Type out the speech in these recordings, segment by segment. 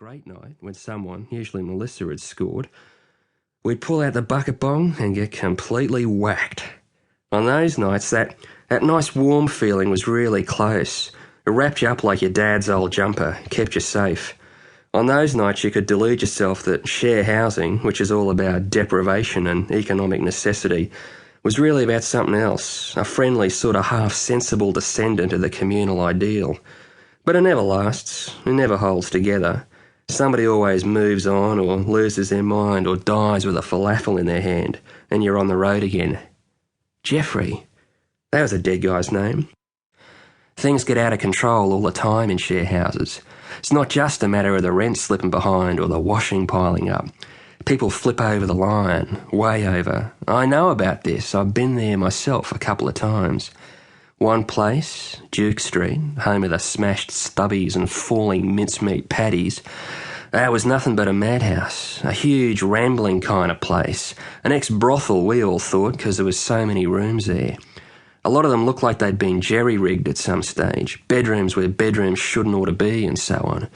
great night, when someone, usually Melissa, had scored, we'd pull out the bucket bong and get completely whacked. On those nights, that nice warm feeling was really close. It wrapped you up like your dad's old jumper, kept you safe. On those nights, you could delude yourself that share housing, which is all about deprivation and economic necessity, was really about something else, a friendly sort of half-sensible descendant of the communal ideal. But it never lasts, it never holds together. Somebody always moves on or loses their mind or dies with a falafel in their hand, and you're on the road again. Jeffrey. That was a dead guy's name. Things get out of control all the time in share houses. It's not just a matter of the rent slipping behind or the washing piling up. People flip over the line, way over. I know about this. I've been there myself a couple of times. One place, Duke Street, home of the smashed stubbies and falling mincemeat patties, that was nothing but a madhouse, a huge rambling kind of place, an ex-brothel we all thought because there was so many rooms there. A lot of them looked like they'd been jerry-rigged at some stage, bedrooms where bedrooms shouldn't ought to be and so on.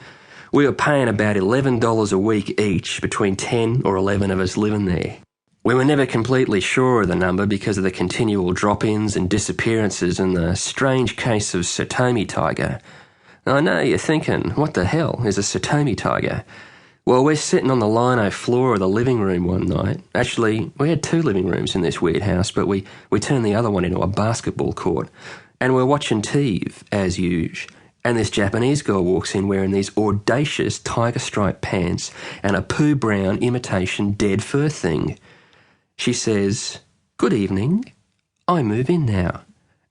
We were paying about $11 a week each, between 10 or 11 of us living there. We were never completely sure of the number because of the continual drop-ins and disappearances and the strange case of Satomi tiger. I know you're thinking, what the hell is a Satomi tiger? Well, we're sitting on the lino floor of the living room one night. Actually, we had 2 living rooms in this weird house, but we turned the other one into a basketball court. And we're watching TV, as usual. And this Japanese girl walks in wearing these audacious tiger-striped pants and a poo-brown imitation dead fur thing. She says, "Good evening. I move in now."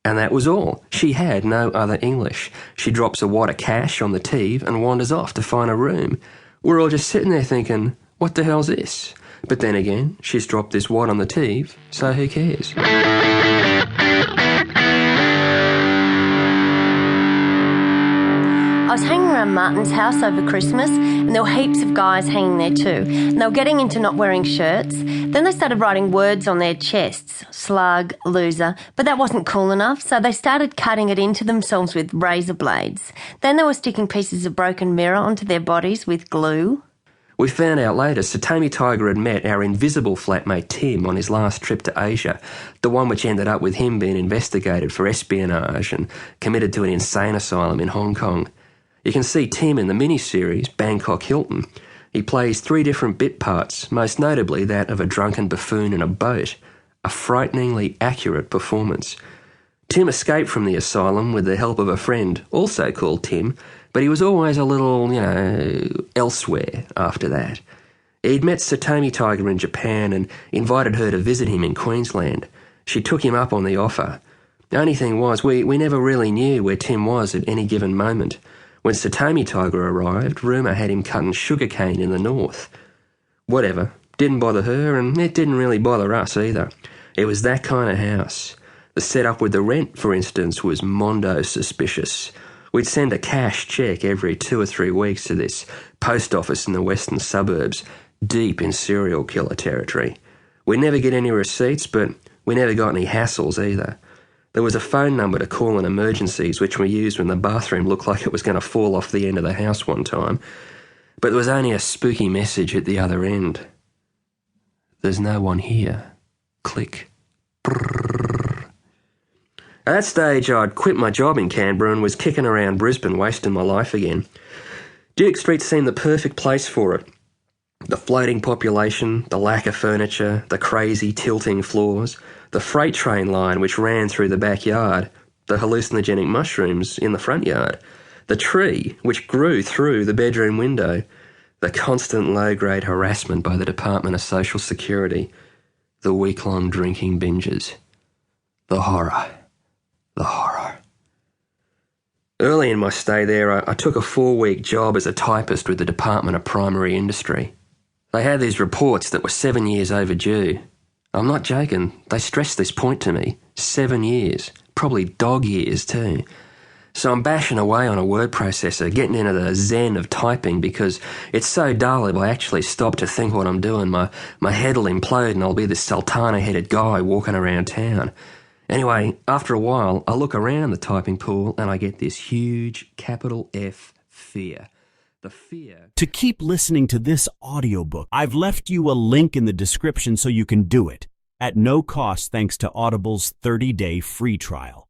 And that was all. She had no other English. She drops a wad of cash on the TV and wanders off to find a room. We're all just sitting there thinking, what the hell's this? But then again, she's dropped this wad on the TV, so who cares? I was hanging around Martin's house over Christmas, and there were heaps of guys hanging there too. And they were getting into not wearing shirts. Then they started writing words on their chests, slug, loser, but that wasn't cool enough, so they started cutting it into themselves with razor blades. Then they were sticking pieces of broken mirror onto their bodies with glue. We found out later Satomi Tiger had met our invisible flatmate Tim on his last trip to Asia, the one which ended up with him being investigated for espionage and committed to an insane asylum in Hong Kong. You can see Tim in the miniseries Bangkok Hilton. He plays 3 different bit parts, most notably that of a drunken buffoon in a boat. A frighteningly accurate performance. Tim escaped from the asylum with the help of a friend, also called Tim, but he was always a little, elsewhere after that. He'd met Satomi Tiger in Japan and invited her to visit him in Queensland. She took him up on the offer. The only thing was, we never really knew where Tim was at any given moment. When Satomi Tiger arrived, rumour had him cutting sugarcane in the north. Whatever, didn't bother her and it didn't really bother us either. It was that kind of house. The setup with the rent, for instance, was mondo suspicious. We'd send a cash cheque every 2 or 3 weeks to this post office in the western suburbs, deep in serial killer territory. We'd never get any receipts, but we never got any hassles either. There was a phone number to call in emergencies, which we used when the bathroom looked like it was going to fall off the end of the house one time. But there was only a spooky message at the other end. "There's no one here." Click. Brrr. At that stage, I'd quit my job in Canberra and was kicking around Brisbane, wasting my life again. Duke Street seemed the perfect place for it. The floating population, the lack of furniture, the crazy tilting floors, the freight train line which ran through the backyard, the hallucinogenic mushrooms in the front yard, the tree which grew through the bedroom window, the constant low-grade harassment by the Department of Social Security, the week-long drinking binges. The horror. The horror. Early in my stay there, I took a 4-week job as a typist with the Department of Primary Industry. They had these reports that were 7 years overdue. I'm not joking, they stressed this point to me. 7 years, probably dog years too. So I'm bashing away on a word processor, getting into the zen of typing because it's so dull if I actually stop to think what I'm doing. My head will implode and I'll be this sultana-headed guy walking around town. Anyway, after a while, I look around the typing pool and I get this huge capital F fear. the fear. To keep listening to this audiobook, I've left you a link in the description so you can do it at no cost thanks to Audible's 30-day free trial.